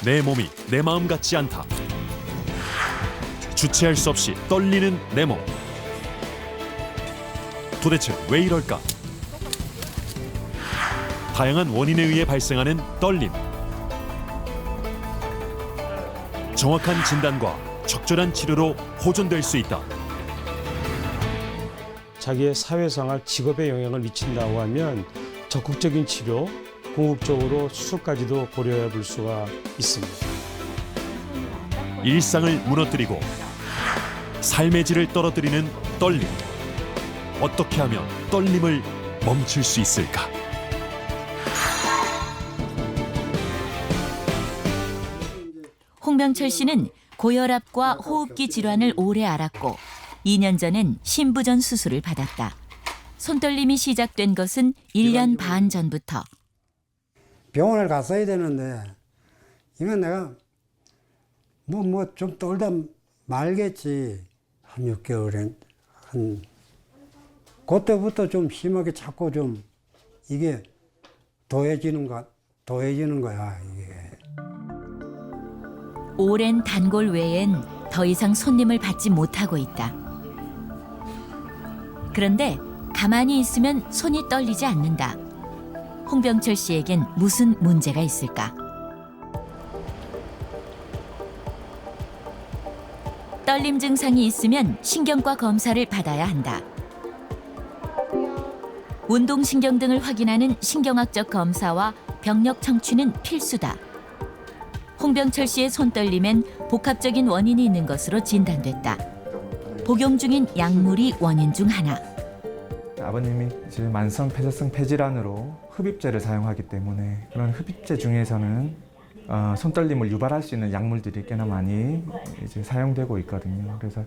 내 몸이 내 마음 같지 않다. 주체할 수 없이 떨리는 내 몸. 도대체 왜 이럴까? 다양한 원인에 의해 발생하는 떨림. 정확한 진단과 적절한 치료로 호전될 수 있다. 자기의 사회생활, 직업에 영향을 미친다고 하면 적극적인 치료, 궁극적으로 수술까지도 고려해 볼 수가 있습니다. 일상을 무너뜨리고 삶의 질을 떨어뜨리는 떨림. 어떻게 하면 떨림을 멈출 수 있을까? 홍병철 씨는 고혈압과 호흡기 질환을 오래 앓았고 2년 전엔 심부전 수술을 받았다. 손떨림이 시작된 것은 1년 반 전부터. 병원을 갔어야 되는데 이건 내가 뭐 좀 떨다 말겠지. 한 6개월엔 한 그때부터 좀 심하게 자꾸 좀 이게 더해지는 거야 이게. 오랜 단골 외엔 더 이상 손님을 받지 못하고 있다. 그런데 가만히 있으면 손이 떨리지 않는다. 홍병철 씨에겐 무슨 문제가 있을까? 떨림 증상이 있으면 신경과 검사를 받아야 한다. 운동신경 등을 확인하는 신경학적 검사와 병력 청취는 필수다. 홍병철 씨의 손떨림엔 복합적인 원인이 있는 것으로 진단됐다. 복용 중인 약물이 원인 중 하나. 아버님이 이제 만성 폐쇄성 폐질환으로 흡입제를 사용하기 때문에 그런 흡입제 중에서는 손떨림을 유발할 수 있는 약물들이 꽤나 많이 이제 사용되고 있거든요. 그래서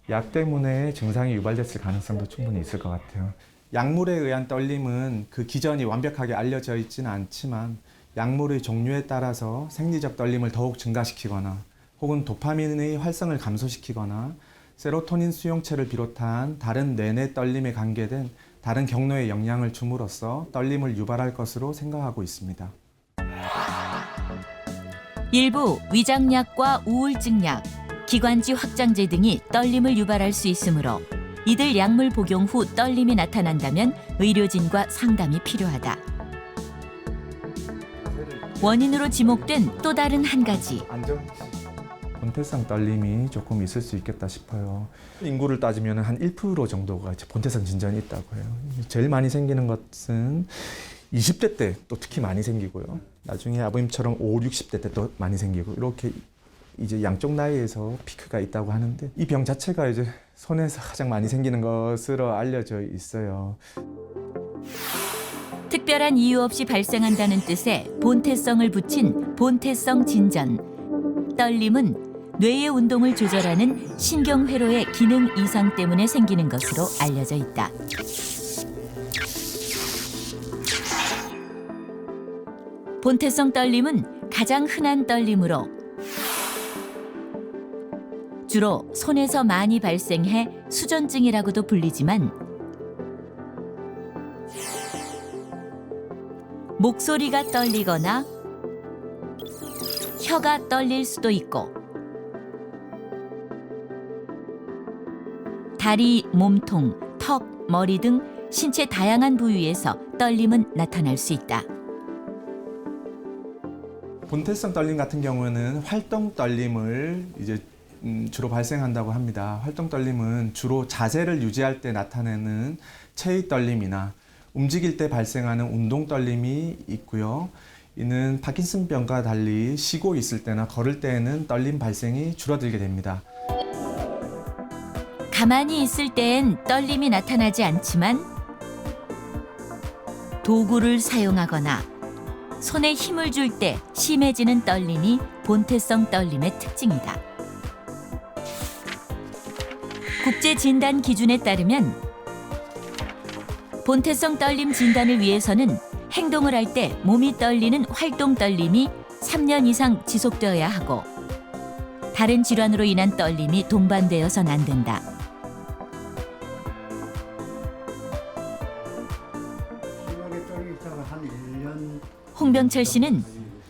약 때문에 증상이 유발됐을 가능성도 충분히 있을 것 같아요. 약물에 의한 떨림은 그 기전이 완벽하게 알려져 있지는 않지만 약물의 종류에 따라서 생리적 떨림을 더욱 증가시키거나 혹은 도파민의 활성을 감소시키거나 세로토닌 수용체를 비롯한 다른 뇌내 떨림에 관계된 다른 경로에 영향을 줌으로써 떨림을 유발할 것으로 생각하고 있습니다. 일부 위장약과 우울증약, 기관지 확장제 등이 떨림을 유발할 수 있으므로 이들 약물 복용 후 떨림이 나타난다면 의료진과 상담이 필요하다. 원인으로 지목된 또 다른 한 가지. 본태성 떨림이 조금 있을 수 있겠다 싶어요. 인구를 따지면 한 1% 정도가 본태성 진전이 있다고 해요. 제일 많이 생기는 것은 20대 때 또 특히 많이 생기고요. 나중에 아버님처럼 5, 60대 때 또 많이 생기고 이렇게 이제 양쪽 나이에서 피크가 있다고 하는데 이 병 자체가 이제 손에서 가장 많이 생기는 것으로 알려져 있어요. 특별한 이유 없이 발생한다는 뜻의 본태성을 붙인 본태성 진전. 떨림은 뇌의 운동을 조절하는 신경회로의 기능 이상 때문에 생기는 것으로 알려져 있다. 본태성 떨림은 가장 흔한 떨림으로 주로 손에서 많이 발생해 수전증이라고도 불리지만 목소리가 떨리거나 혀가 떨릴 수도 있고 다리, 몸통, 턱, 머리 등 신체 다양한 부위에서 떨림은 나타날 수 있다. 본태성 떨림 같은 경우는 활동 떨림을 이제 주로 발생한다고 합니다. 활동 떨림은 주로 자세를 유지할 때 나타내는 체의 떨림이나 움직일 때 발생하는 운동 떨림이 있고요. 이는 파킨슨병과 달리 쉬고 있을 때나 걸을 때에는 떨림 발생이 줄어들게 됩니다. 가만히 있을 땐 떨림이 나타나지 않지만 도구를 사용하거나 손에 힘을 줄 때 심해지는 떨림이 본태성 떨림의 특징이다. 국제 진단 기준에 따르면 본태성 떨림 진단을 위해서는 행동을 할 때 몸이 떨리는 활동 떨림이 3년 이상 지속되어야 하고 다른 질환으로 인한 떨림이 동반되어서는 안 된다. 홍병철 씨는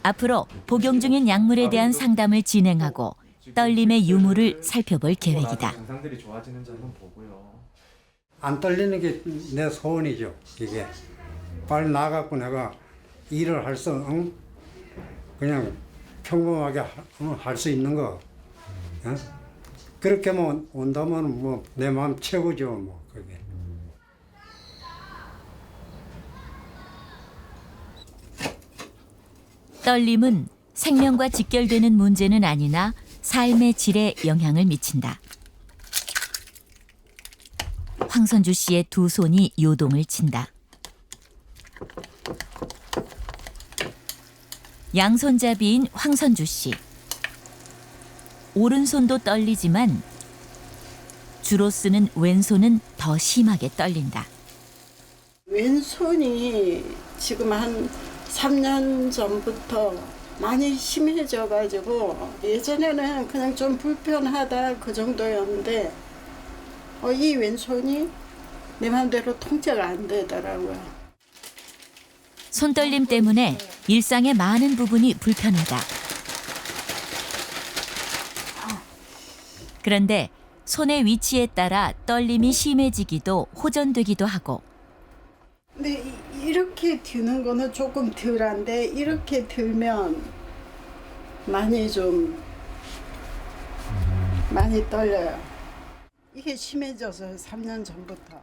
앞으로 복용 중인 약물에 대한 상담을 진행하고 떨림의 유무를 살펴볼 계획이다. 증상들이 좋아지는지 한번 보고요. 안 떨리는 게 내 소원이죠. 이게 빨리 나가고 내가 일을 할 수, 그냥 평범하게 할 수 있는 거. 어? 그렇게만 온다면 뭐 내 마음 최고죠. 뭐 그게. 떨림은 생명과 직결되는 문제는 아니나 삶의 질에 영향을 미친다. 황선주 씨의 두 손이 요동을 친다. 양손잡이인 황선주 씨. 오른손도 떨리지만 주로 쓰는 왼손은 더 심하게 떨린다. 왼손이 지금 한 3년 전부터 많이 심해져가지고 예전에는 그냥 좀 불편하다 그 정도였는데 이 왼손이 내 맘대로 통제가 안 되더라고요. 손떨림 때문에 일상의 많은 부분이 불편하다. 그런데 손의 위치에 따라 떨림이 심해지기도 호전되기도 하고 근데 이렇게 드는 거는 조금 덜한데 이렇게 들면 많이 떨려요. 이게 심해져서 3년 전부터.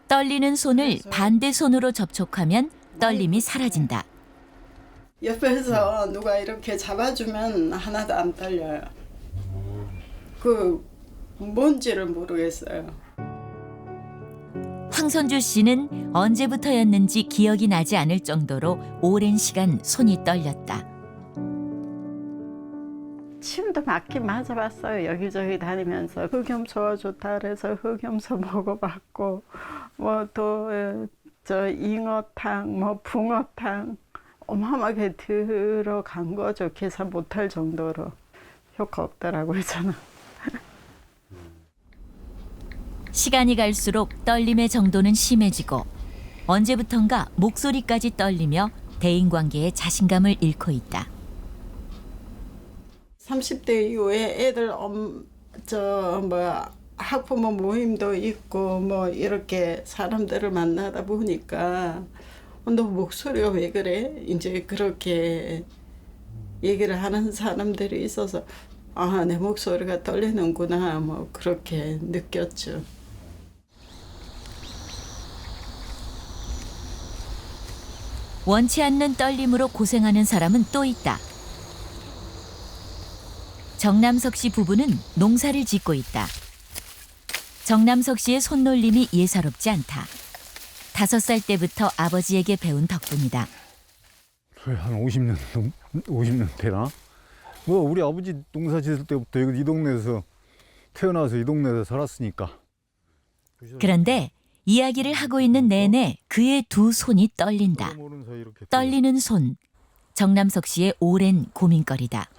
떨리는 손을 반대 손으로 접촉하면 떨림이 사라진다. 옆에서 누가 이렇게 잡아주면 하나도 안 떨려요. 뭔지를 모르겠어요. 황선주 씨는 언제부터였는지 기억이 나지 않을 정도로 오랜 시간 손이 떨렸다. 침도 맞긴 맞아봤어요. 여기저기 다니면서 흑염소가 좋다 그래서 흑염소 먹어봤고 뭐 또 저 잉어탕, 뭐 붕어탕 어마어마하게 들어간 거죠. 계산 못할 정도로 효과 없더라고요 저는. 시간이 갈수록 떨림의 정도는 심해지고 언제부턴가 목소리까지 떨리며 대인관계에 자신감을 잃고 있다. 30대 이후에 애들 학부모 모임도 있고 뭐 이렇게 사람들을 만나다 보니까 너 목소리가 왜 그래? 이제 그렇게 얘기를 하는 사람들이 있어서 내 목소리가 떨리는구나 뭐 그렇게 느꼈죠. 원치 않는 떨림으로 고생하는 사람은 또 있다. 정남석 씨 부부는 농사를 짓고 있다. 정남석 씨의 손놀림이 예사롭지 않다. 5살 때부터 아버지에게 배운 덕분이다. 한 50년 되나? 뭐 우리 아버지 농사 짓을 때부터 이 동네에서 태어나서 이 동네에서 살았으니까. 그런데 이야기를 하고 있는 내내 그의 두 손이 떨린다. 떨리는 손, 정남석 씨의 오랜 고민거리다.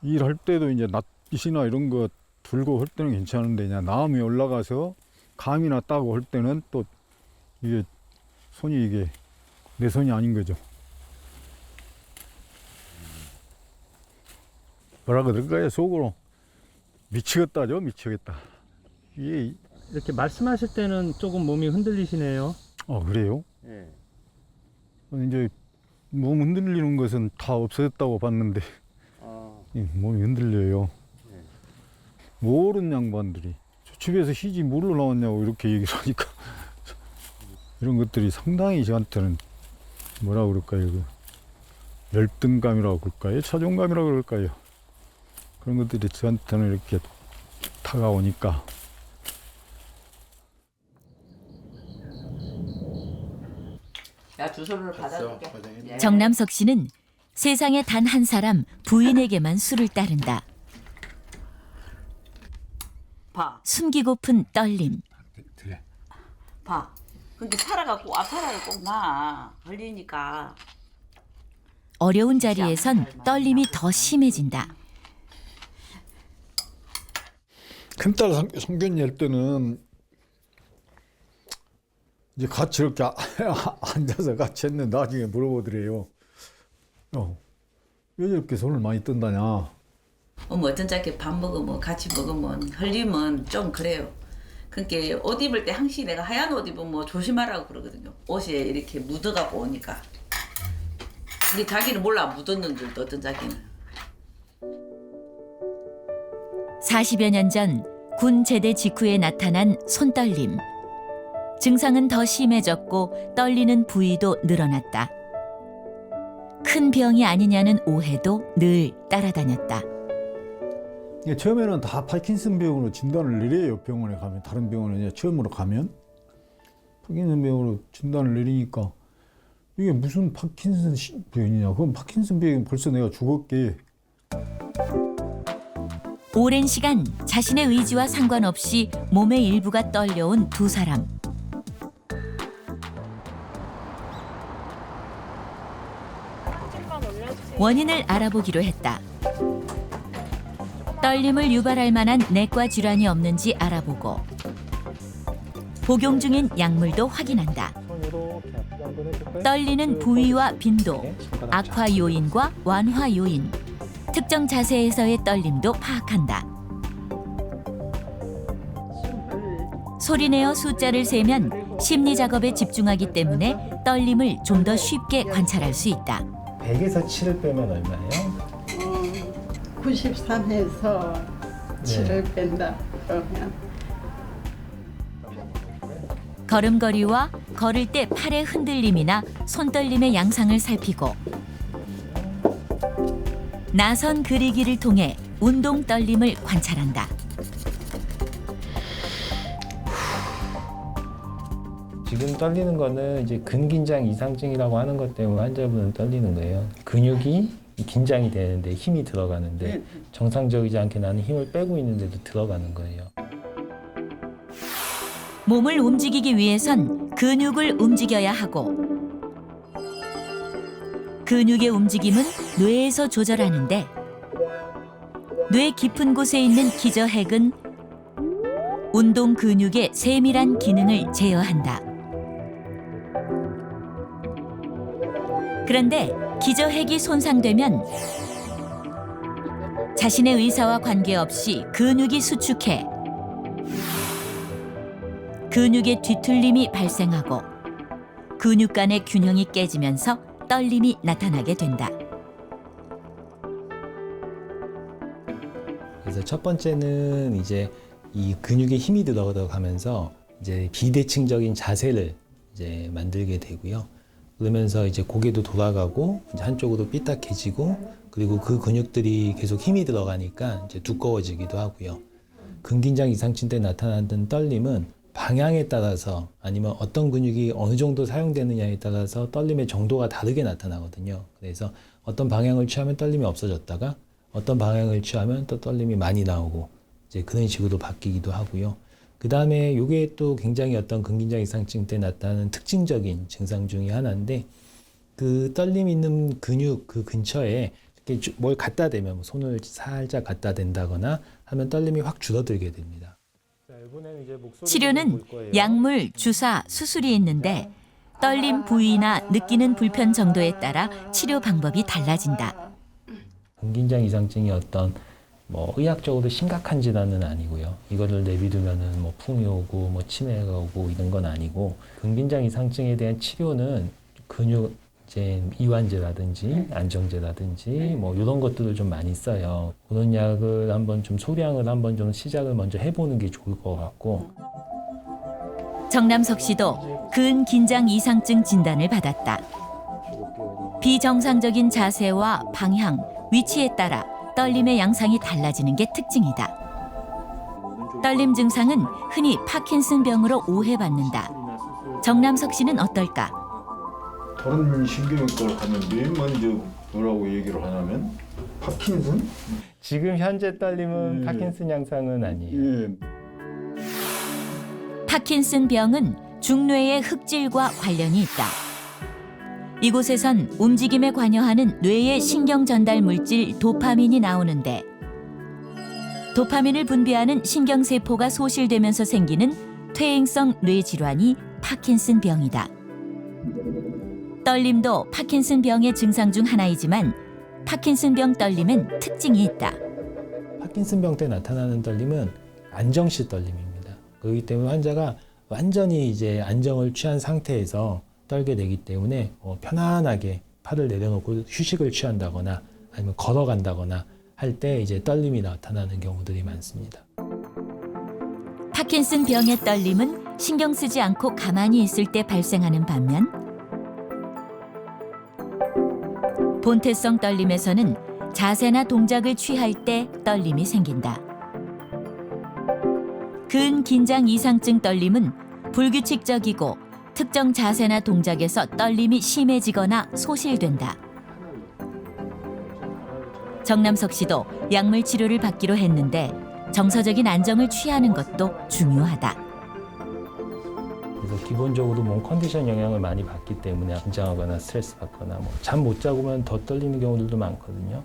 일할 때도 이제 낫이나 이런 거 들고 할 때는 괜찮은데 그냥 나무에 올라가서 감이나 따고 할 때는 또 이게 손이 이게 내 손이 아닌 거죠. 뭐라 그럴까요? 속으로 미치겠다죠, 미치겠다. 이게 이렇게 말씀하실 때는 조금 몸이 흔들리시네요. 그래요? 네. 이제 몸 흔들리는 것은 다 없어졌다고 봤는데 몸이 흔들려요. 네. 모르는 양반들이 저 집에서 시집 뭘로 나왔냐고 이렇게 얘기를 하니까 이런 것들이 상당히 저한테는 뭐라 그럴까요? 열등감이라고 그럴까요? 자존감이라고 그럴까요? 그런 것들이 저한테는 이렇게 다가오니까 야, 두 손으로 받아줄게. 정남석 씨는 세상에 단 한 사람 부인에게만 술을 따른다. 봐, 숨기고픈 떨림. 봐. 근데 살아갖고 아파라를 꼭 놔. 걸리니까. 어려운 자리에선 떨림이 더 심해진다. 큰딸 성견 낼 때는 이제 같이 이렇게 앉아서 같이 했는데 나중에 물어보더래요. 왜 저렇게 손을 많이 뜬다냐. 어떤 자기 밥 먹으면 같이 먹으면 흘리면 좀 그래요. 그러니까 옷 입을 때 항상 내가 하얀 옷 입으면 뭐 조심하라고 그러거든요. 옷에 이렇게 묻어가고 오니까. 근데 자기는 몰라 묻었는 줄도 어떤 자기는. 40여 년 전 군 제대 직후에 나타난 손떨림. 증상은 더 심해졌고 떨리는 부위도 늘어났다. 큰 병이 아니냐는 오해도 늘 따라다녔다. 이게 처음에는 다 파킨슨 병으로 진단을 내려요. 병원에 가면 다른 병원에 이제 처음으로 가면 파킨슨 병으로 진단을 내리니까 이게 무슨 파킨슨 병이냐. 그럼 파킨슨 병이 벌써 내가 죽었게. 오랜 시간 자신의 의지와 상관없이 몸의 일부가 떨려온 두 사람. 원인을 알아보기로 했다. 떨림을 유발할 만한 내과 질환이 없는지 알아보고 복용 중인 약물도 확인한다. 떨리는 부위와 빈도, 악화 요인과 완화 요인, 특정 자세에서의 떨림도 파악한다. 소리내어 숫자를 세면 심리 작업에 집중하기 때문에 떨림을 좀 더 쉽게 관찰할 수 있다. 100에서 7을 빼면 얼마예요? 93에서 7을 뺀다 그러면 걸음걸이와 걸을 때 팔의 흔들림이나 손떨림의 양상을 살피고 나선 그리기를 통해 운동 떨림을 관찰한다. 지금 떨리는 거는 이제 근긴장 이상증이라고 하는 것 때문에 환자분은 떨리는 거예요. 근육이 긴장이 되는데 힘이 들어가는데 정상적이지 않게 나는 힘을 빼고 있는데도 들어가는 거예요. 몸을 움직이기 위해선 근육을 움직여야 하고 근육의 움직임은 뇌에서 조절하는데 뇌 깊은 곳에 있는 기저핵은 운동 근육의 세밀한 기능을 제어한다. 그런데 기저핵이 손상되면 자신의 의사와 관계없이 근육이 수축해 근육의 뒤틀림이 발생하고 근육 간의 균형이 깨지면서 떨림이 나타나게 된다. 그래서 첫 번째는 이제 이 근육에 힘이 들어가면서 이제 비대칭적인 자세를 이제 만들게 되고요. 그러면서 이제 고개도 돌아가고 이제 한쪽으로 삐딱해지고 그리고 그 근육들이 계속 힘이 들어가니까 이제 두꺼워지기도 하고요. 근긴장 이상증 때 나타나는 떨림은 방향에 따라서 아니면 어떤 근육이 어느 정도 사용되느냐에 따라서 떨림의 정도가 다르게 나타나거든요. 그래서 어떤 방향을 취하면 떨림이 없어졌다가 어떤 방향을 취하면 또 떨림이 많이 나오고 이제 그런 식으로 바뀌기도 하고요. 그 다음에 이게 또 굉장히 어떤 근긴장 이상증 때 나타나는 특징적인 증상 중에 하나인데 그 떨림 있는 근육 그 근처에 이렇게 뭘 갖다 대면 손을 살짝 갖다 댄다거나 하면 떨림이 확 줄어들게 됩니다. 치료는 약물, 주사, 수술이 있는데 떨림 부위나 느끼는 불편 정도에 따라 치료 방법이 달라진다. 근긴장 이상증이 어떤 뭐 의학적으로 심각한 질환은 아니고요. 이거를 내비두면은 뭐 풍이 오고 뭐 치매가 오고 이런 건 아니고 근긴장 이상증에 대한 치료는 근육 이제 이완제라든지 안정제라든지 뭐 이런 것들을 좀 많이 써요. 그런 약을 한번 좀 소량을 한번 좀 시작을 먼저 해보는 게 좋을 것 같고. 정남석 씨도 근긴장 이상증 진단을 받았다. 비정상적인 자세와 방향, 위치에 따라 떨림의 양상이 달라지는 게 특징이다. 떨림 증상은 흔히 파킨슨병으로 오해받는다. 정남석 씨는 어떨까? 다른 신경외과를 가면 맨 먼저 뭐라고 얘기를 하냐면 파킨슨? 지금 현재 떨림은 파킨슨 양상은 아니에요. 예. 파킨슨병은 중뇌의 흑질과 관련이 있다. 이곳에선 움직임에 관여하는 뇌의 신경 전달 물질 도파민이 나오는데 도파민을 분비하는 신경세포가 소실되면서 생기는 퇴행성 뇌질환이 파킨슨병이다. 떨림도 파킨슨병의 증상 중 하나이지만 파킨슨병 떨림엔 특징이 있다. 파킨슨병 때 나타나는 떨림은 안정시 떨림입니다. 그렇기 때문에 환자가 완전히 이제 안정을 취한 상태에서 떨게 되기 때문에 편안하게 팔을 내려놓고 휴식을 취한다거나 아니면 걸어간다거나 할 때 이제 떨림이 나타나는 경우들이 많습니다. 파킨슨병의 떨림은 신경 쓰지 않고 가만히 있을 때 발생하는 반면 본태성 떨림에서는 자세나 동작을 취할 때 떨림이 생긴다. 근긴장 이상증 떨림은 불규칙적이고 특정 자세나 동작에서 떨림이 심해지거나 소실된다. 정남석 씨도 약물 치료를 받기로 했는데 정서적인 안정을 취하는 것도 중요하다. 그래서 기본적으로 몸 컨디션 영향을 많이 받기 때문에 긴장하거나 스트레스 받거나 잠 못 자고만 더 떨리는 경우들도 많거든요.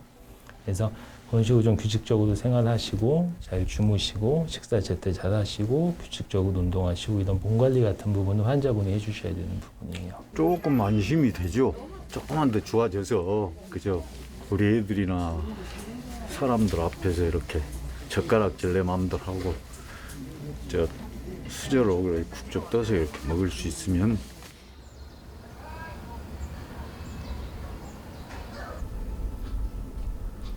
그래서 그런 식으로 좀 규칙적으로 생활하시고 잘 주무시고 식사 제때 잘 하시고 규칙적으로 운동하시고 이런 몸 관리 같은 부분은 환자분이 해주셔야 되는 부분이에요. 조금 안심이 되죠. 조금만 더 좋아져서 그죠. 우리 애들이나 사람들 앞에서 이렇게 젓가락질 내 마음대로 하고 수저로 국적 떠서 이렇게 먹을 수 있으면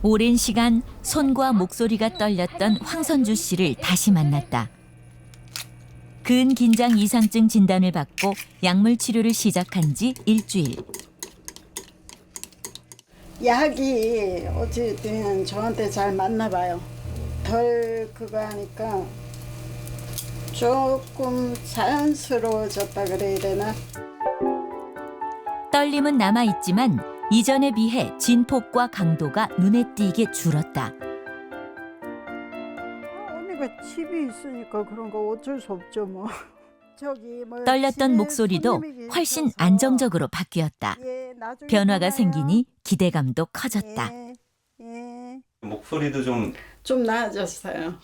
오랜 시간 손과 목소리가 떨렸던 황선주 씨를 다시 만났다. 근긴장 이상증 진단을 받고 약물 치료를 시작한 지 일주일. 약이 어쨌든 저한테 잘 맞나 봐요. 덜 그거 하니까 조금 자연스러워졌다 그래야 되나? 떨림은 남아있지만 이전에 비해 진폭과 강도가 눈에 띄게 줄었다. 언니가 집이 있으니까 그런 거 어쩔 수 없죠 뭐. 떨렸던 집에 목소리도 손님이 훨씬 있어서 안정적으로 바뀌었다. 나중에 변화가 전화해요. 생기니 기대감도 커졌다. 목소리도 좀 나아졌어요.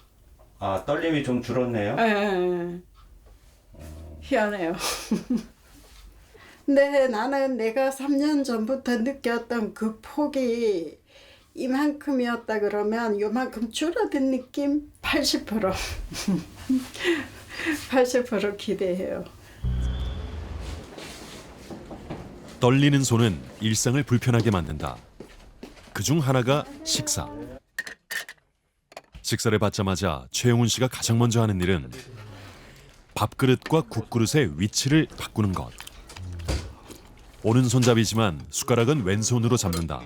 떨림이 좀 줄었네요. 희한해요. 근데 나는 내가 3년 전부터 느꼈던 그 폭이 이만큼이었다 그러면 요만큼 줄어든 느낌? 80%. 80% 기대해요. 떨리는 손은 일상을 불편하게 만든다. 그중 하나가 식사. 식사를 받자마자 최용훈 씨가 가장 먼저 하는 일은 밥그릇과 국그릇의 위치를 바꾸는 것. 오른손잡이지만 숟가락은 왼손으로 잡는다.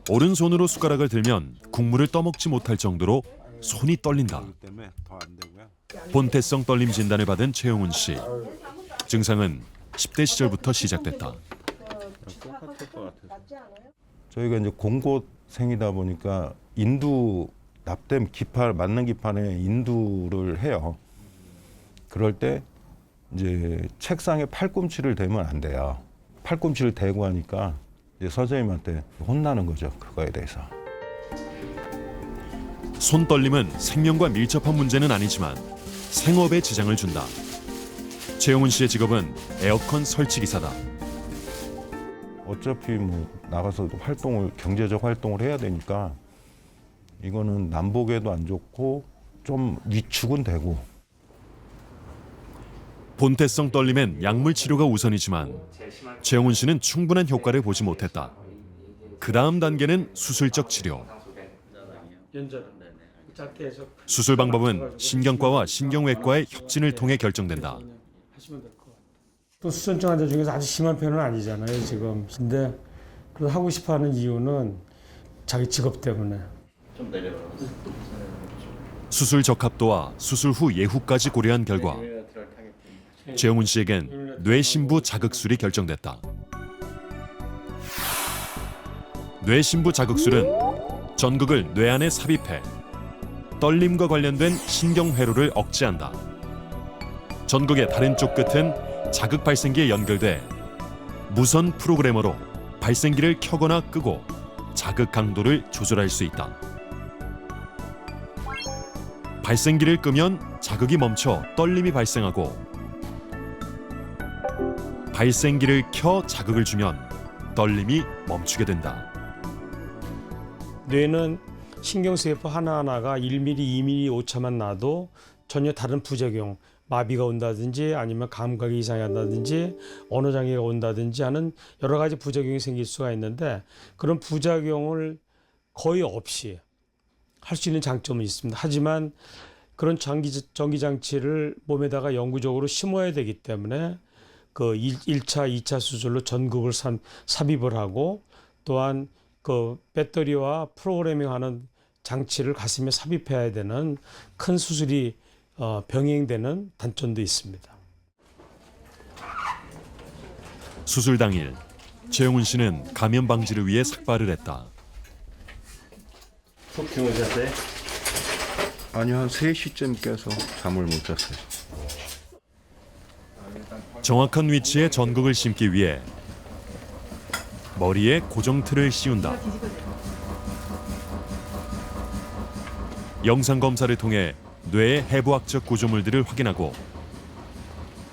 오른손으로 숟가락을 들면 국물을 떠먹지 못할 정도로 손이 떨린다. 본태성 떨림 진단을 받은 최용훈 씨. 증상은 10대 시절부터 시작됐다. 저희가 이제 공고생이다 보니까 인두 납땜 기판 맞는 기판에 인두를 해요. 그럴 때 이제 책상에 팔꿈치를 대면 안 돼요. 팔꿈치를 대고 하니까 이제 선생님한테 혼나는 거죠. 그거에 대해서. 손 떨림은 생명과 밀접한 문제는 아니지만 생업에 지장을 준다. 최용훈 씨의 직업은 에어컨 설치 기사다. 어차피 뭐 나가서 경제적 활동을 해야 되니까 이거는 남복에도 안 좋고 좀 위축은 되고. 본태성 떨림엔 약물 치료가 우선이지만 최용훈 씨는 충분한 효과를 보지 못했다. 그 다음 단계는 수술적 치료. 수술 방법은 신경과와 신경외과의 협진을 통해 결정된다. 또 수전증 환자 중에서 아주 심한 편은 아니잖아요 지금. 근데 그걸 하고 싶어하는 이유는 자기 직업 때문에. 수술 적합도와 수술 후 예후까지 고려한 결과 최용훈 씨에겐 뇌신부 자극술이 결정됐다. 뇌신부 자극술은 전극을 뇌 안에 삽입해 떨림과 관련된 신경회로를 억제한다. 전극의 다른 쪽 끝은 자극 발생기에 연결돼 무선 프로그래머로 발생기를 켜거나 끄고 자극 강도를 조절할 수 있다. 발생기를 끄면 자극이 멈춰 떨림이 발생하고 발생기를 켜 자극을 주면 떨림이 멈추게 된다. 뇌는 신경세포 하나하나가 1mm, 2mm 오차만 나도 전혀 다른 부작용, 마비가 온다든지 아니면 감각이 이상이 한다든지 언어 장애가 온다든지 하는 여러 가지 부작용이 생길 수가 있는데 그런 부작용을 거의 없이 할 수 있는 장점은 있습니다. 하지만 그런 전기장치를 몸에다가 영구적으로 심어야 되기 때문에 그 1차, 2차 수술로 전극을 삽입을 하고 또한 그 배터리와 프로그래밍하는 장치를 가슴에 삽입해야 되는 큰 수술이 병행되는 단점도 있습니다. 수술 당일 최영훈 씨는 감염 방지를 위해 삭발을 했다. 푹 주무셨어요? 아니 한 3시쯤 깨서 잠을 못 잤어요. 정확한 위치에 전극을 심기 위해 머리에 고정 틀을 씌운다. 영상 검사를 통해 뇌의 해부학적 구조물들을 확인하고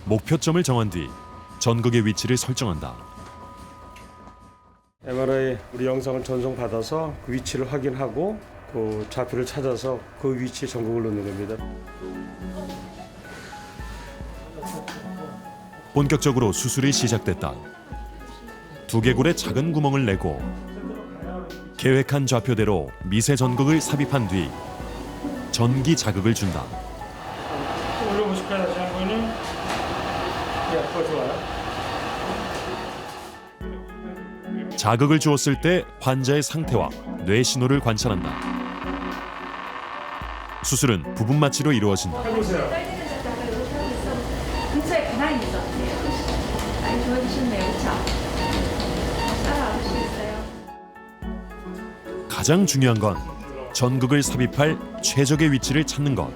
목표점을 정한 뒤 전극의 위치를 설정한다. MRI 우리 영상을 전송받아서 그 위치를 확인하고 그 좌표를 찾아서 그 위치에 전극을 넣는 겁니다. 본격적으로 수술이 시작됐다. 두개골에 작은 구멍을 내고 계획한 좌표대로 미세 전극을 삽입한 뒤 전기 자극을 준다. 올려보실까요? 다시 한 번은? 예, 그거 좋아요. 자극을 주었을 때 환자의 상태와 뇌 신호를 관찰한다. 수술은 부분 마취로 이루어진다. 해보세요. 근처에 가만히 있었어요. 많이 좋아지셨네요, 그렇죠? 따라올 수 있어요. 가장 중요한 건 전극을 삽입할 최적의 위치를 찾는 것.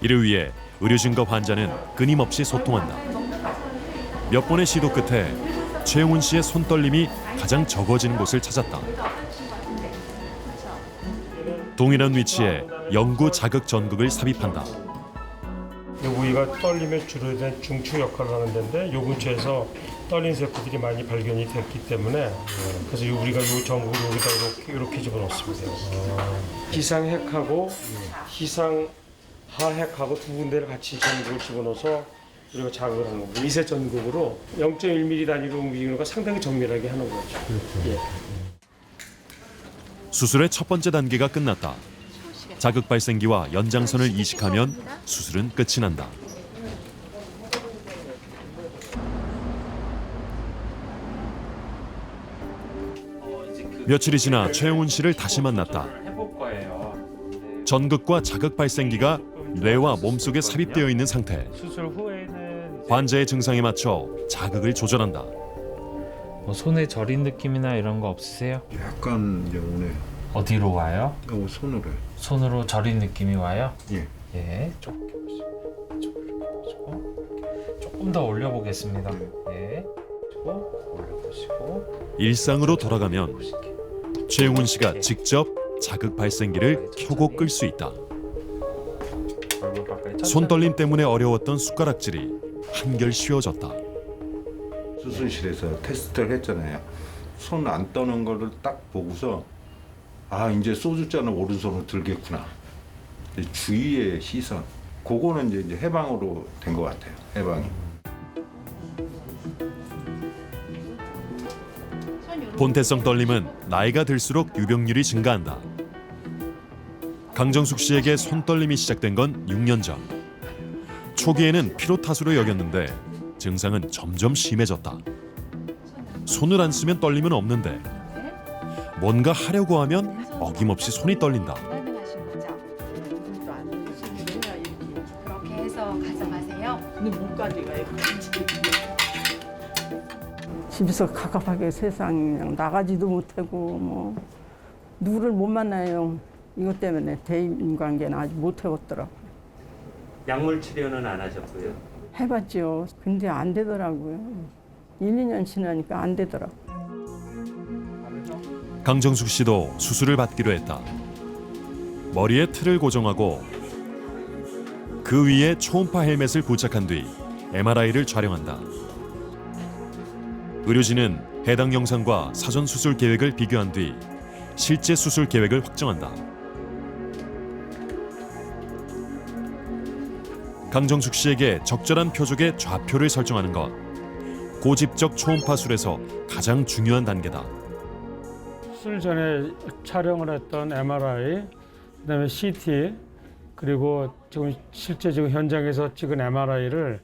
이를 위해 의료진과 환자는 끊임없이 소통한다. 몇 번의 시도 끝에 최영훈 씨의 손떨림이 가장 적어지는 곳을 찾았다. 동일한 위치에 영구 자극 전극을 삽입한다. 이 부위가 떨림에 주로 된 중추 역할을 하는 데인데 이 근처에서 떨린 세포들이 많이 발견이 됐기 때문에 그래서 우리가 이 전극을 여기다 이렇게 집어넣습니다. 희상핵하고 희상하핵하고 두 군데를 같이 전극을 집어넣어서 우리가 자극을 하는 겁니다. 미세 전극으로 0.1mm 단위로 움직이는 거 상당히 정밀하게 하는 거죠. 예. 수술의 첫 번째 단계가 끝났다. 자극 발생기와 연장선을 이식하면 수술은 끝이 난다. 며칠이 지나 최영훈 씨를 다시 만났다. 전극과 자극 발생기가 뇌와 몸속에 삽입되어 있는 상태. 수술 후에는 환자의 증상에 맞춰 자극을 조절한다. 뭐 손에 저린 느낌이나 이런 거 없으세요? 약간 이제 오네. 어디로 와요? 손으로. 손으로 저린 느낌이 와요? 예. 예, 좁게 보시고 이쪽으로 보시고 조금 더 올려보겠습니다. 예, 그리고 올려보시고 일상으로 돌아가면 최영훈 씨가 직접 자극 발생기를 켜고 끌 수 있다. 손떨림 때문에 어려웠던 숟가락질이 한결 쉬워졌다. 수술실에서 테스트를 했잖아요. 손 안 떠는 거를 딱 보고서 아 이제 소주잔을 오른손으로 들겠구나. 주위의 시선 그거는 이제 해방으로 된 것 같아요. 해방이. 본태성 떨림은 나이가 들수록 유병률이 증가한다. 강정숙 씨에게 손떨림이 시작된 건 6년 전. 초기에는 피로 탓으로 여겼는데 증상은 점점 심해졌다. 손을 안 쓰면 떨림은 없는데 뭔가 하려고 하면 어김없이 손이 떨린다. 그렇게 해서 가져가세요. 근데 못 가져가요. 집에서 갑갑하게 세상 그냥 나가지도 못하고 뭐 누구를 못 만나요. 이것 때문에 대인관계는 아직 못 해봤더라고요. 약물 치료는 안 하셨고요? 해봤죠. 근데 안 되더라고요. 1, 2년 지나니까 안 되더라고요. 강정숙 씨도 수술을 받기로 했다. 머리에 틀을 고정하고 그 위에 초음파 헬멧을 부착한 뒤 MRI를 촬영한다. 의료진은 해당 영상과 사전 수술 계획을 비교한 뒤 실제 수술 계획을 확정한다. 강정숙 씨에게 적절한 표적의 좌표를 설정하는 것, 고집적 초음파술에서 가장 중요한 단계다. 수술 전에 촬영을 했던 MRI, 그다음에 CT, 그리고 실제 현장에서 찍은 MRI를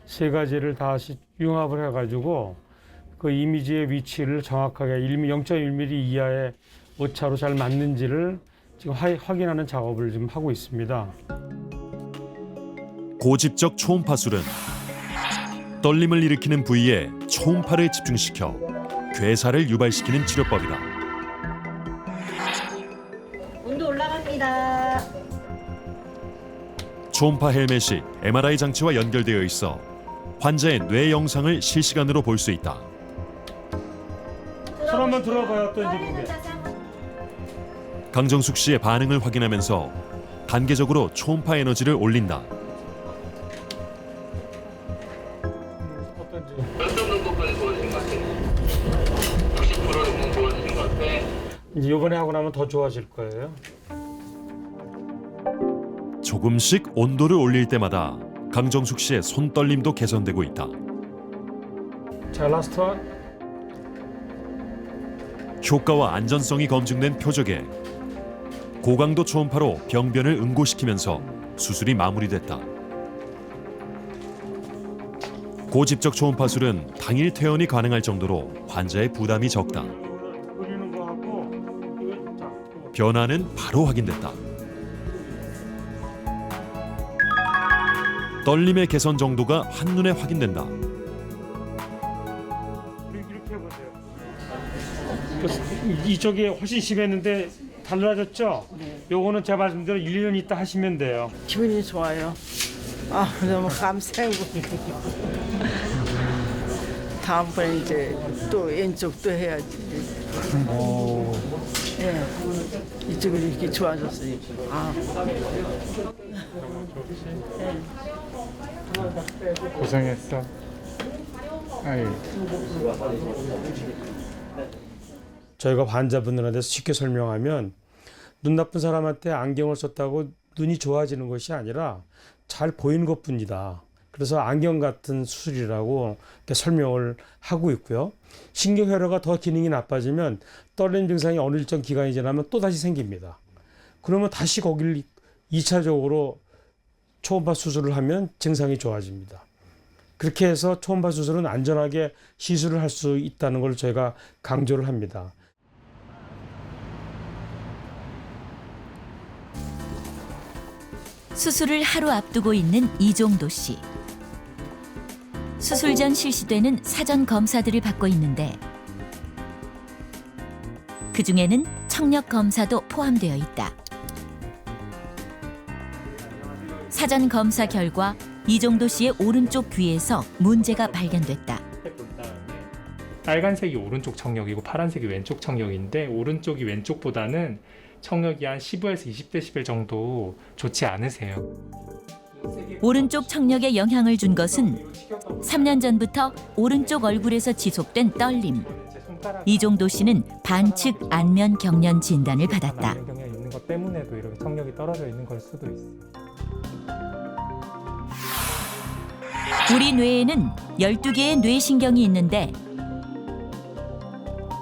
세 가지를 다시 융합을 해가지고 그 이미지의 위치를 정확하게 0.1mm 이하의 오차로 잘 맞는지를 지금 확인하는 작업을 지금 하고 있습니다. 고집적 초음파술은 떨림을 일으키는 부위에 초음파를 집중시켜 괴사를 유발시키는 치료법이다. 온도 올라갑니다. 초음파 헬멧이 MRI 장치와 연결되어 있어 환자의 뇌 영상을 실시간으로 볼 수 있다. 손 한번 들어봐요. 어떤지 보게. 강정숙 씨의 반응을 확인하면서 단계적으로 초음파 에너지를 올린다. 이제 이번에 하고 나면 더 좋아질 거예요. 조금씩 온도를 올릴 때마다 강정숙 씨의 손떨림도 개선되고 있다. 자, 라스트 원. 효과와 안전성이 검증된 표적에 고강도 초음파로 병변을 응고시키면서 수술이 마무리됐다. 고집적 초음파술은 당일 퇴원이 가능할 정도로 환자의 부담이 적다. 변화는 바로 확인됐다. 떨림의 개선 정도가 한눈에 확인된다. 이렇게 해보세요. 이쪽이 훨씬 심했는데 달라졌죠? 요거는 제가 말씀대로 1년 있다 하시면 돼요. 기분이 좋아요. 아, 너무 감사하고. 다음번에 이제 또 왼쪽 또 해야지. 예, 이쪽이 이렇게 좋아졌으니. 아. 고생했어. 아이. 저희가 환자분들한테 쉽게 설명하면 눈 나쁜 사람한테 안경을 썼다고 눈이 좋아지는 것이 아니라 잘 보이는 것뿐이다. 그래서 안경 같은 수술이라고 이렇게 설명을 하고 있고요. 신경회로가 더 기능이 나빠지면 떨림 증상이 어느 일정 기간이 지나면 또 다시 생깁니다. 그러면 다시 거기를 2차적으로 초음파 수술을 하면 증상이 좋아집니다. 그렇게 해서 초음파 수술은 안전하게 시술을 할 수 있다는 걸 저희가 강조를 합니다. 수술을 하루 앞두고 있는 이종도 씨. 수술 전 실시되는 사전 검사들을 받고 있는데 그중에는 청력 검사도 포함되어 있다. 사전 검사 결과 이종도 씨의 오른쪽 귀에서 문제가 발견됐다. 빨간색이 오른쪽 청력이고 파란색이 왼쪽 청력인데 오른쪽이 왼쪽보다는 청력이 한 15에서 20데시벨 정도 좋지 않으세요. 오른쪽 청력에 영향을 준 것은 3년 전부터 오른쪽 얼굴에서 지속된 떨림. 이종도 씨는 반측 안면 경련 진단을 받았다. 안면 경련이 있는 것 때문에도 이렇게 청력이 떨어져 있는 걸 수도 있어요. 우리 뇌에는 12개의 뇌신경이 있는데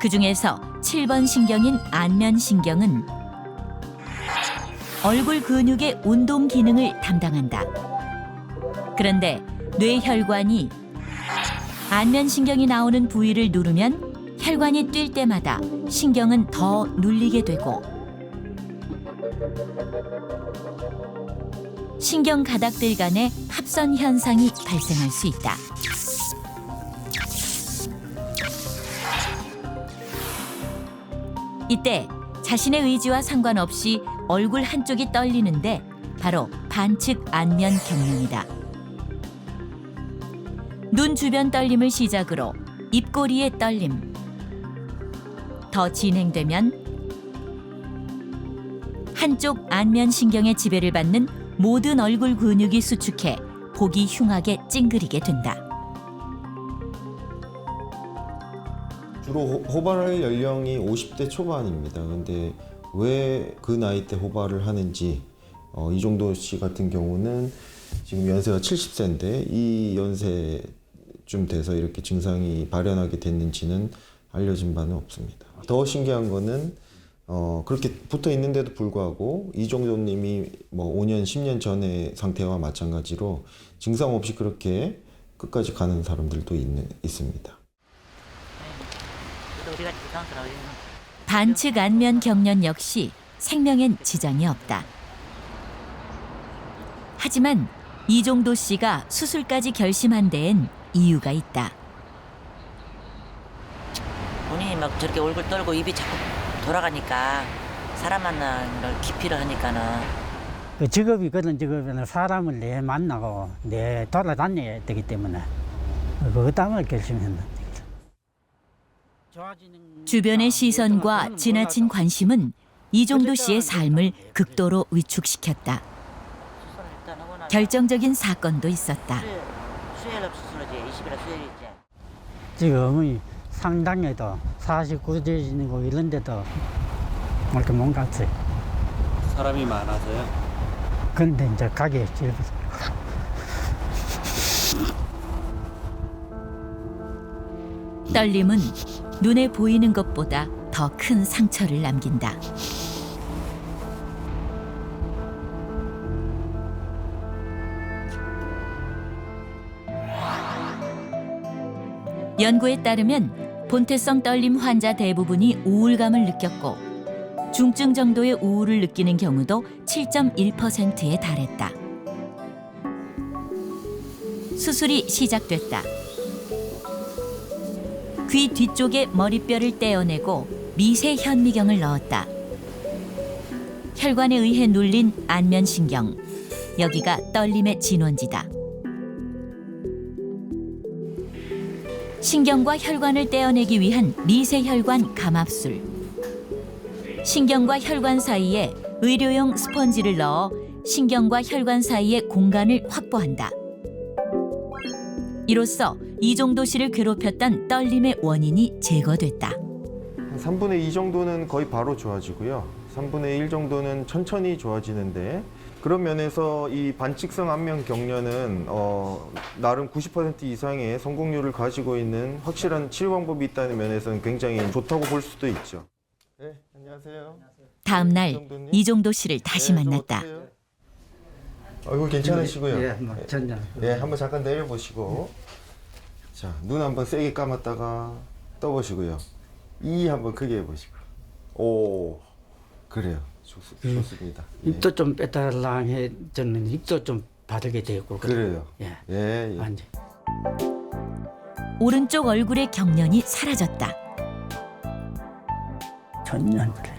그중에서 7번 신경인 안면신경은 얼굴 근육의 운동 기능을 담당한다. 그런데 뇌혈관이 안면신경이 나오는 부위를 누르면 혈관이 뛸 때마다 신경은 더 눌리게 되고 신경 가닥들 간의 합선 현상이 발생할 수 있다. 이때 자신의 의지와 상관없이 얼굴 한쪽이 떨리는데 바로 반측 안면 경련이다. 눈 주변 떨림을 시작으로 입꼬리의 떨림, 더 진행되면 한쪽 안면 신경의 지배를 받는 모든 얼굴 근육이 수축해 보기 흉하게 찡그리게 된다. 주로 호발할 연령이 50대 초반입니다. 근데 왜 그 나이 때 호발을 하는지, 이종도 씨 같은 경우는 지금 연세가 70세인데 이 연세쯤 돼서 이렇게 증상이 발현하게 됐는지는 알려진 바는 없습니다. 더 신기한 거는 그렇게 붙어 있는데도 불구하고 이종도님이 뭐 5년, 10년 전의 상태와 마찬가지로 증상 없이 그렇게 끝까지 가는 사람들도 있습니다. 반측 안면 경련 역시 생명엔 지장이 없다. 하지만 이종도 씨가 수술까지 결심한 데엔 이유가 있다. 본인이 막 저렇게 얼굴 떨고 입이 자꾸 돌아가니까 사람 만나는 걸 기피를 하니까는 그 직업이 그런 직업에는 사람을 내 만나고 내 돌아다녀야 되기 때문에 그것 때문에 결심했는데. 주변의 시선과 지나친 관심은 이종도 씨의 삶을 극도로 위축시켰다. 결정적인 사건도 있었다. 수혈 수술이지 20일에 수혈이지. 지금은 상당해도 49대지고 이런 데도 이렇게 못 갔어요. 사람이 많아서요? 그런데 이제 가게 집에서. 떨림은 눈에 보이는 것보다 더 큰 상처를 남긴다. 연구에 따르면 본태성 떨림 환자 대부분이 우울감을 느꼈고 중증 정도의 우울을 느끼는 경우도 7.1%에 달했다. 수술이 시작됐다. 귀 뒤쪽에 머리뼈를 떼어내고 미세 현미경을 넣었다. 혈관에 의해 눌린 안면신경. 여기가 떨림의 진원지다. 신경과 혈관을 떼어내기 위한 미세혈관 감압술. 신경과 혈관 사이에 의료용 스펀지를 넣어 신경과 혈관 사이의 공간을 확보한다. 이로써 이종도 씨를 괴롭혔던 떨림의 원인이 제거됐다. 3분의 2 정도는 거의 바로 좋아지고요. 3분의 1 정도는 천천히 좋아지는데 그런 면에서 이 반칙성 안면 경련은 나름 90% 이상의 성공률을 가지고 있는 확실한 치료 방법이 있다는 면에서는 굉장히 좋다고 볼 수도 있죠. 네, 안녕하세요. 다음 날 이종도 씨를 다시 만났다. 얼굴 괜찮으시고요. 예, 뭐 전혀. 예, 한번 잠깐 내려보시고, 자, 눈 한번 세게 감았다가 떠보시고요. 이 한번 크게 해보시고. 오, 그래요. 좋습니다. 입도 좀 빼달랑해졌는 입도 좀 바르게 되고 그래요. 예. 예, 예. 완전. 오른쪽 얼굴의 경련이 사라졌다. 전혀 안 그래.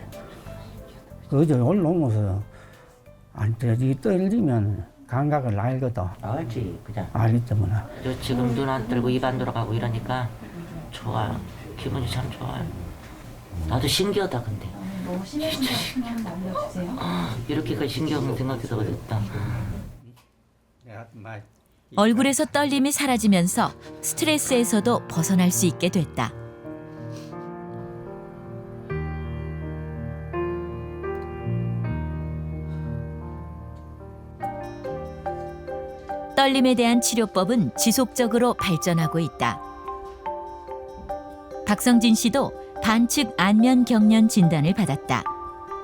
어제 올라오면서 안 떨리 떨리면 감각을 알거든. 알지 그냥. 알기 때문에. 저 지금 눈 안 뜨고 입 안 돌아가고 이러니까 좋아. 기분이 참 좋아요. 나도 신기하다 근데. 너무 심해지면 한번 알려주세요. 이렇게까지 신기한 생각해서 그랬다. 얼굴에서 떨림이 사라지면서 스트레스에서도 벗어날 수 있게 됐다. 떨림에 대한 치료법은 지속적으로 발전하고 있다. 박성진 씨도 반측 안면 경련 진단을 받았다.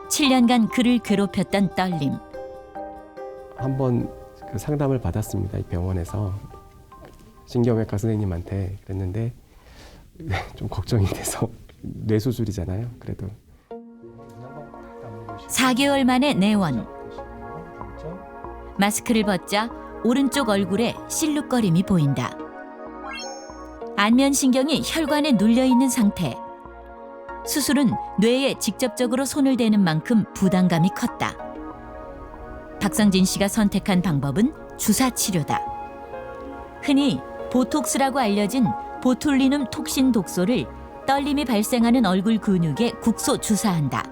7년간 그를 괴롭혔던 떨림. 한번 그 상담을 받았습니다. 이 병원에서 신경외과 선생님한테 그랬는데 좀 걱정이 돼서 뇌수술이잖아요. 그래도 4개월 만에 내원. 마스크를 벗자 오른쪽 얼굴에 실룩거림이 보인다. 안면신경이 혈관에 눌려있는 상태. 수술은 뇌에 직접적으로 손을 대는 만큼 부담감이 컸다. 박성진 씨가 선택한 방법은 주사 치료다. 흔히 보톡스라고 알려진 보툴리눔 톡신 독소를 떨림이 발생하는 얼굴 근육에 국소 주사한다.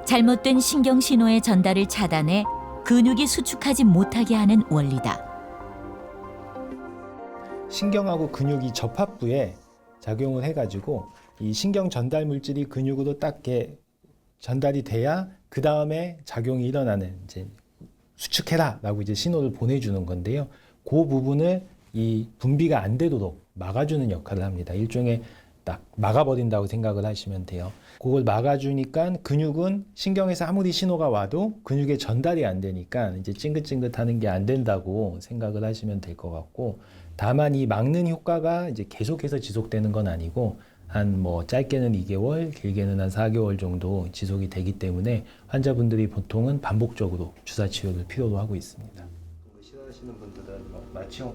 잘못된 신경 신호의 전달을 차단해 근육이 수축하지 못하게 하는 원리다. 신경하고 근육이 접합부에 작용을 해가지고 이 신경 전달 물질이 근육으로 딱 이렇게 전달이 돼야 그 다음에 작용이 일어나는 이제 수축해라라고 이제 신호를 보내주는 건데요. 그 부분을 이 분비가 안 되도록 막아주는 역할을 합니다. 일종의 딱 막아버린다고 생각을 하시면 돼요. 그걸 막아주니까 근육은 신경에서 아무리 신호가 와도 근육에 전달이 안 되니까 이제 찡긋찡긋하는 게 안 된다고 생각을 하시면 될 것 같고, 다만 이 막는 효과가 이제 계속해서 지속되는 건 아니고 한 뭐 짧게는 2개월, 길게는 한 4개월 정도 지속이 되기 때문에 환자분들이 보통은 반복적으로 주사 치료를 필요로 하고 있습니다.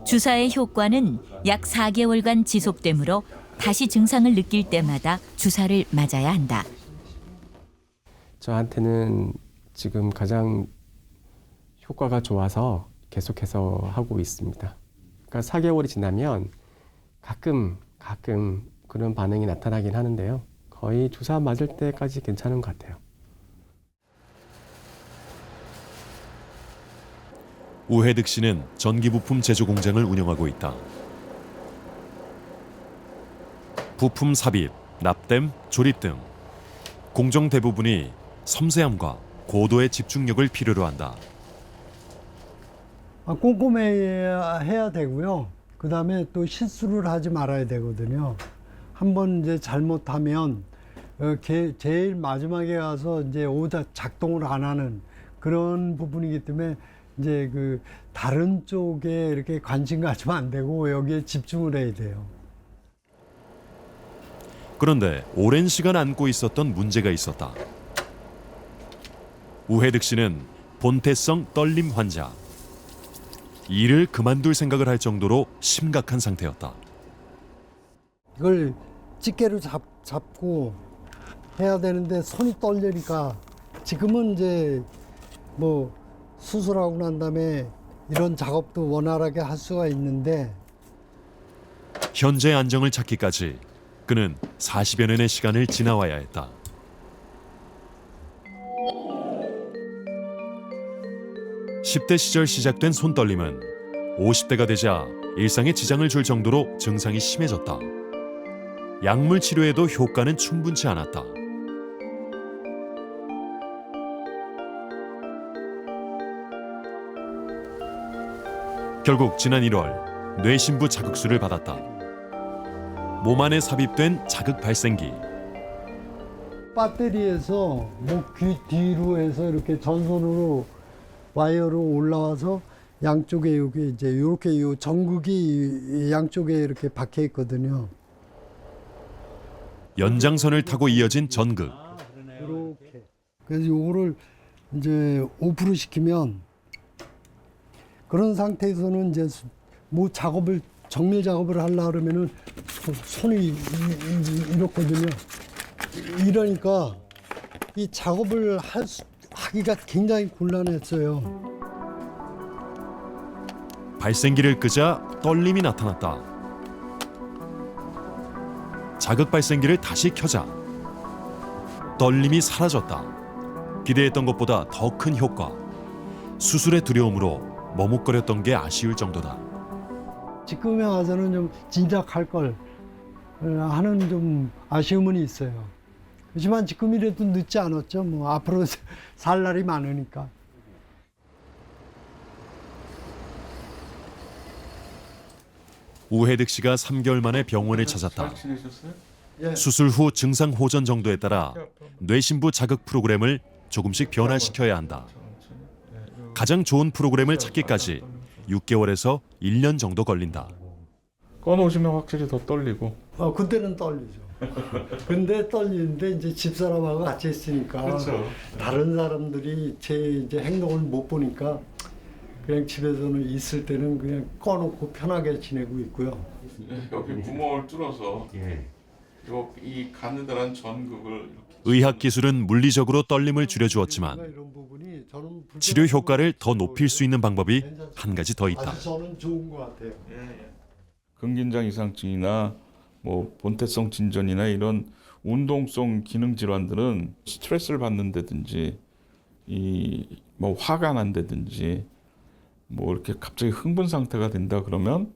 주사의 효과는 약 4개월간 지속되므로 다시 증상을 느낄 때마다 주사를 맞아야 한다. 저한테는 지금 가장 효과가 좋아서 계속해서 하고 있습니다. 그러니까 4개월이 지나면 가끔 그런 반응이 나타나긴 하는데요. 거의 주사 맞을 때까지 괜찮은 것 같아요. 우회득 씨는 전기부품 제조 공장을 운영하고 있다. 부품 삽입, 납땜, 조립 등 공정 대부분이 섬세함과 고도의 집중력을 필요로 한다. 꼼꼼해야 되고요. 그 다음에 또 실수를 하지 말아야 되거든요. 한번 이제 잘못하면 제일 마지막에 가서 이제 오다 작동을 안 하는 그런 부분이기 때문에 이제 그 다른 쪽에 이렇게 관심 가지면 안 되고 여기에 집중을 해야 돼요. 그런데 오랜 시간 안고 있었던 문제가 있었다. 우회득 씨는 본태성 떨림 환자. 일을 그만둘 생각을 할 정도로 심각한 상태였다. 이걸 집게로 잡고 해야 되는데 손이 떨리니까 지금은 이제 뭐 수술하고 난 다음에 이런 작업도 원활하게 할 수가 있는데, 현재 안정을 찾기까지 그는 40여 년의 시간을 지나와야 했다. (10대) 시절 시작된 손떨림은 50대가 되자 일상에 지장을 줄 정도로 증상이 심해졌다. 약물 치료에도 효과는 충분치 않았다. 결국 지난 1월 뇌신부 자극술을 받았다. 몸 안에 삽입된 자극 발생기. 배터리에서 목 귀 뒤로 해서 이렇게 전선으로 와이어로 올라와서 양쪽에 여기 이제 이렇게 요 전극이 양쪽에 이렇게 박혀 있거든요. 연장선을 타고 이어진 전극. 이렇게. 그래서 요거를 이제 오프로 시키면, 그런 상태에서는 이제 뭐 작업을 정밀 작업을 하려 그러면은 손이 이렇거든요. 이러니까 이 작업을 하기가 굉장히 곤란했어요. 발생기를 끄자 떨림이 나타났다. 자극 발생기를 다시 켜자 떨림이 사라졌다. 기대했던 것보다 더 큰 효과. 수술의 두려움으로 머뭇거렸던 게 아쉬울 정도다. 지금에 와서는 좀 진작할 걸 하는 좀 아쉬움은 있어요. 그렇지만 지금이라도 늦지 않았죠. 뭐 앞으로 살 날이 많으니까. 우회득 씨가 3개월 만에 병원을 찾았다. 수술 후 증상 호전 정도에 따라 뇌신부 자극 프로그램을 조금씩 변화시켜야 한다. 가장 좋은 프로그램을 찾기까지 6개월에서 1년 정도 걸린다. 꺼놓으시면 확실히 더 떨리고. 그때는 떨리죠. 근데 떨리는데 이제 집사람하고 같이 있으니까 그렇죠. 다른 사람들이 제 이제 행동을 못 보니까 그냥 집에서는 있을 때는 그냥 꺼놓고 편하게 지내고 있고요. 여기 구멍을 뚫어서 이 가느다란 전극을 의학 기술은 물리적으로 떨림을 줄여주었지만 치료 효과를 더 높일 수 있는 방법이 한 가지 더 있다. 저는 좋은 것 같아요. 근긴장 이상증이나 뭐 본태성 진전이나 이런 운동성 기능 질환들은 스트레스를 받는다든지 이 뭐 화가 난다든지 뭐 이렇게 갑자기 흥분 상태가 된다 그러면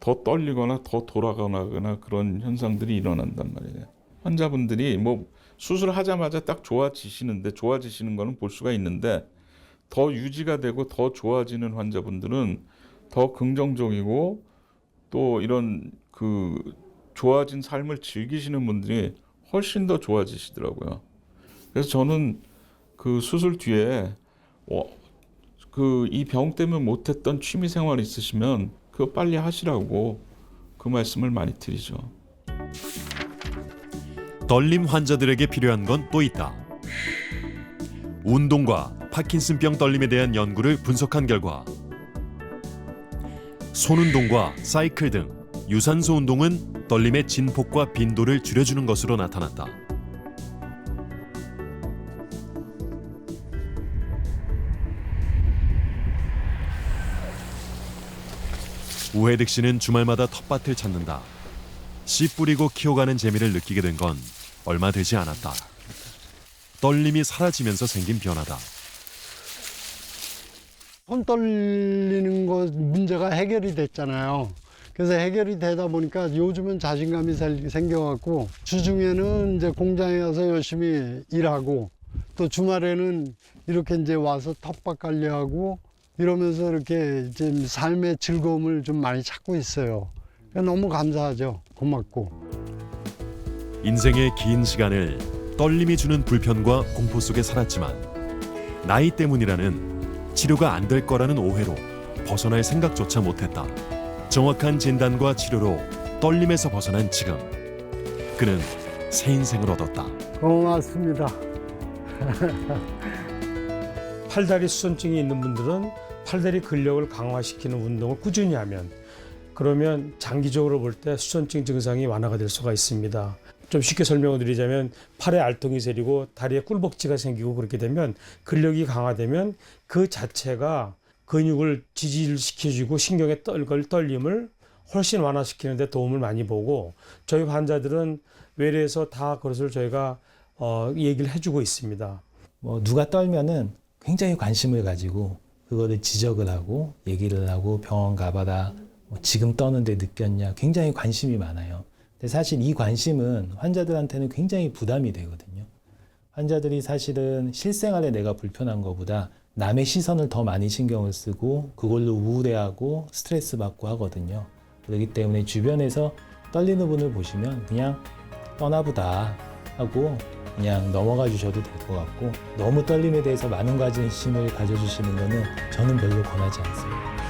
더 떨리거나 더 돌아가거나 그런 현상들이 일어난단 말이에요. 환자분들이 뭐 수술하자마자 딱 좋아지시는 거는 볼 수가 있는데 더 유지가 되고 더 좋아지는 환자분들은 더 긍정적이고 또 이런 그 좋아진 삶을 즐기시는 분들이 훨씬 더 좋아지시더라고요. 그래서 저는 그 수술 뒤에 그 이 병 때문에 못했던 취미 생활 있으시면 그거 빨리 하시라고 그 말씀을 많이 드리죠. 떨림 환자들에게 필요한 건 또 있다. 운동과 파킨슨병 떨림에 대한 연구를 분석한 결과 손운동과 사이클 등 유산소 운동은 떨림의 진폭과 빈도를 줄여주는 것으로 나타났다. 우혜득 씨는 주말마다 텃밭을 찾는다. 씨 뿌리고 키워가는 재미를 느끼게 된 건 얼마 되지 않았다. 떨림이 사라지면서 생긴 변화다. 손 떨리는 거 문제가 해결이 됐잖아요. 그래서 해결이 되다 보니까 요즘은 자신감이 생겨갖고 주중에는 이제 공장에 가서 열심히 일하고 또 주말에는 이렇게 이제 와서 텃밭 관리하고 이러면서 이렇게 좀 삶의 즐거움을 좀 많이 찾고 있어요. 너무 감사하죠. 고맙고. 인생의 긴 시간을 떨림이 주는 불편과 공포 속에 살았지만 나이 때문이라는 치료가 안 될 거라는 오해로 벗어날 생각조차 못했다. 정확한 진단과 치료로 떨림에서 벗어난 지금 그는 새 인생을 얻었다. 고맙습니다. 팔다리 수선증이 있는 분들은 팔다리 근력을 강화시키는 운동을 꾸준히 하면 그러면 장기적으로 볼 때 수선증 증상이 완화가 될 수가 있습니다. 좀 쉽게 설명을 드리자면 팔에 알통이 생기고 다리에 꿀벅지가 생기고 그렇게 되면 근력이 강화되면 그 자체가 근육을 지지를 시켜주고 신경의 떨림을 훨씬 완화시키는 데 도움을 많이 보고 저희 환자들은 외래에서 다 그것을 저희가 얘기를 해주고 있습니다. 뭐 누가 떨면은 굉장히 관심을 가지고 그거를 지적을 하고 얘기를 하고 병원 가봐라 뭐 지금 떠는데 느꼈냐 굉장히 관심이 많아요. 근데 사실 이 관심은 환자들한테는 굉장히 부담이 되거든요. 환자들이 사실은 실생활에 내가 불편한 것보다 남의 시선을 더 많이 신경을 쓰고 그걸로 우울해하고 스트레스 받고 하거든요. 그렇기 때문에 주변에서 떨리는 분을 보시면 그냥 떠나보다 하고 그냥 넘어가 주셔도 될 것 같고 너무 떨림에 대해서 많은 관심을 가져주시는 거는 저는 별로 권하지 않습니다.